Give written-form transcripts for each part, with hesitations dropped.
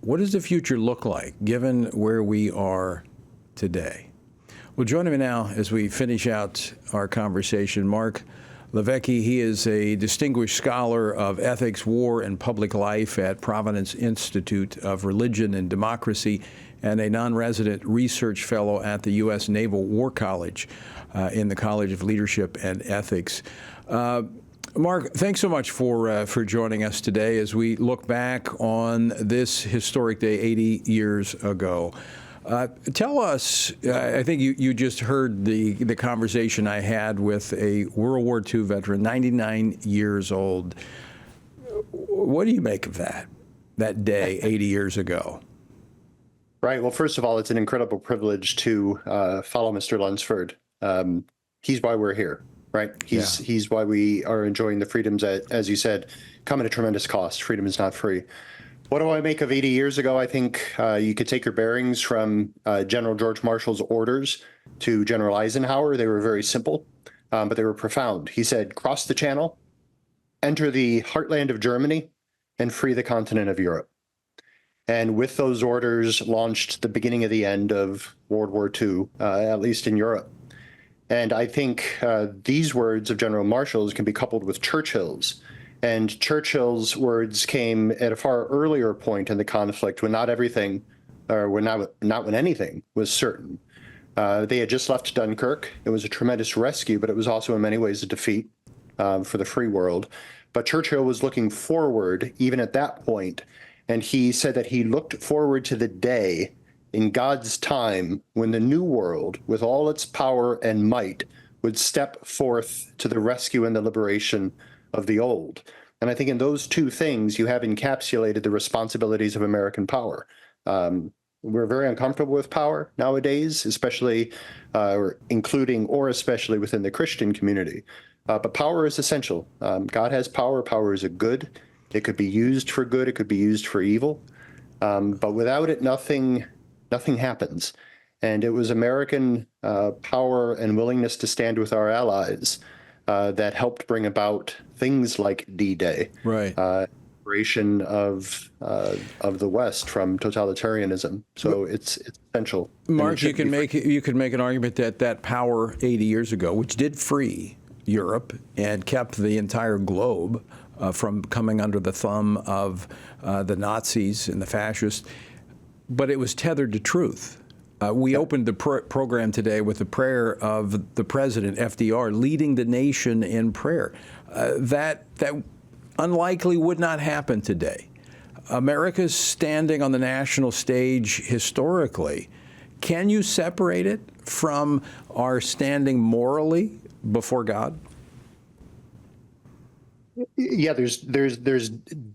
What does the future look like, given where we are today? Well, joining me now as we finish out our conversation, Mark LiVecche. He is a distinguished scholar of ethics, war, and public life at Providence Institute of Religion and Democracy, and a non-resident research fellow at the U.S. Naval War College in the College of Leadership and Ethics. Mark, thanks so much for joining us today as we look back on this historic day 80 years ago. Tell us, I think you just heard the conversation I had with a World War II veteran, 99 years old. What do you make of that day 80 years ago? Right. Well, first of all, it's an incredible privilege to follow Mr. Lunsford. He's why we're here, right? He's why we are enjoying the freedoms that, as you said, come at a tremendous cost. Freedom is not free. What do I make of 80 years ago? I think you could take your bearings from General George Marshall's orders to General Eisenhower. They were very simple, but they were profound. He said, cross the channel, enter the heartland of Germany, and free the continent of Europe. And with those orders launched the beginning of the end of World War II, at least in Europe. And I think these words of General Marshall's can be coupled with Churchill's. And Churchill's words came at a far earlier point in the conflict when not everything, or not when anything was certain. They had just left Dunkirk. It was a tremendous rescue, but it was also in many ways a defeat for the free world. But Churchill was looking forward even at that point, and he said that he looked forward to the day in God's time when the new world, with all its power and might, would step forth to the rescue and the liberation of the old. And I think in those two things, you have encapsulated the responsibilities of American power. We're very uncomfortable with power nowadays, especially including or especially within the Christian community. But power is essential. God has power. Power is a good. It could be used for good. It could be used for evil. But without it, nothing happens. And it was American power and willingness to stand with our allies that helped bring about things like D-Day, right? Liberation of the West from totalitarianism. So it's essential. Mark, you could make an argument that power 80 years ago, which did free Europe and kept the entire globe from coming under the thumb of the Nazis and the fascists, but it was tethered to truth. We opened the program today with the prayer of the president, FDR, leading the nation in prayer. That unlikely would not happen today. America's standing on the national stage historically. Can you separate it from our standing morally before God? Yeah, there's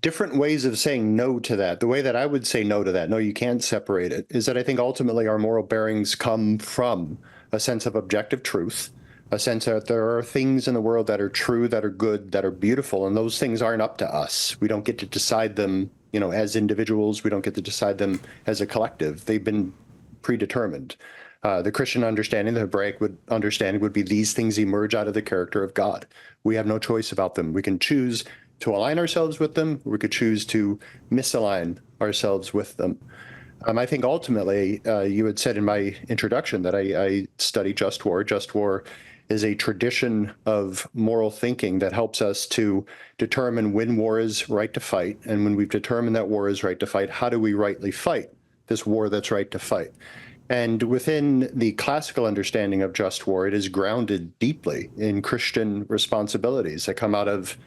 different ways of saying no to that. The way that I would say no to that, no, you can't separate it, is that I think ultimately our moral bearings come from a sense of objective truth, a sense that there are things in the world that are true, that are good, that are beautiful, and those things aren't up to us. We don't get to decide them, as individuals. We don't get to decide them as a collective. They've been predetermined. The Christian understanding, the Hebraic understanding would be these things emerge out of the character of God. We have no choice about them. We can choose to align ourselves with them. Or we could choose to misalign ourselves with them. I think ultimately, you had said in my introduction that I study just war. Just war is a tradition of moral thinking that helps us to determine when war is right to fight. And when we've determined that war is right to fight, how do we rightly fight this war that's right to fight? And within the classical understanding of just war, it is grounded deeply in Christian responsibilities that come out of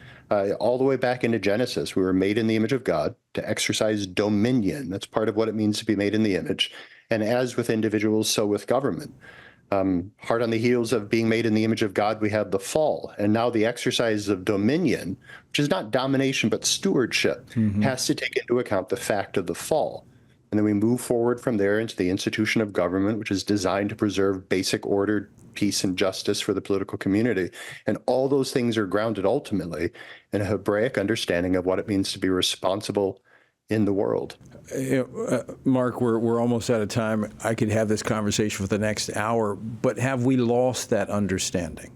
all the way back into Genesis. We were made in the image of God to exercise dominion. That's part of what it means to be made in the image. And as with individuals, so with government. Hard on the heels of being made in the image of God, we have the fall. And now the exercise of dominion, which is not domination, but stewardship, has to take into account the fact of the fall. And then we move forward from there into the institution of government, which is designed to preserve basic order, peace, and justice for the political community. And all those things are grounded ultimately in a Hebraic understanding of what it means to be responsible in the world. Mark, we're almost out of time. I could have this conversation for the next hour, but have we lost that understanding?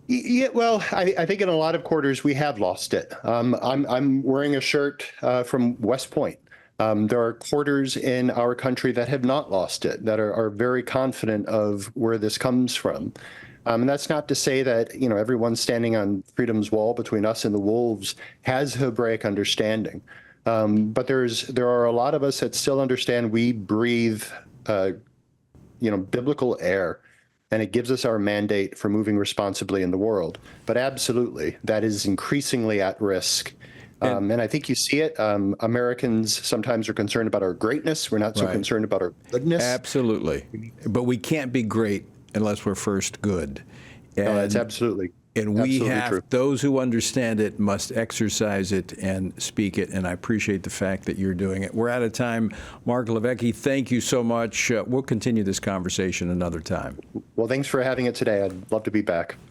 Yeah, well, I think in a lot of quarters we have lost it. I'm wearing a shirt from West Point. There are quarters in our country that have not lost it, that are very confident of where this comes from. And that's not to say that, everyone standing on freedom's wall between us and the wolves has Hebraic understanding. But there are a lot of us that still understand we breathe, biblical air, and it gives us our mandate for moving responsibly in the world. But absolutely, that is increasingly at risk. And I think you see it. Americans sometimes are concerned about our greatness. We're not so concerned about our goodness. Absolutely. But we can't be great unless we're first good. And, that's absolutely. And we absolutely have, true. Those who understand it must exercise it and speak it. And I appreciate the fact that you're doing it. We're out of time. Mark LiVecche, thank you so much. We'll continue this conversation another time. Well, thanks for having it today. I'd love to be back.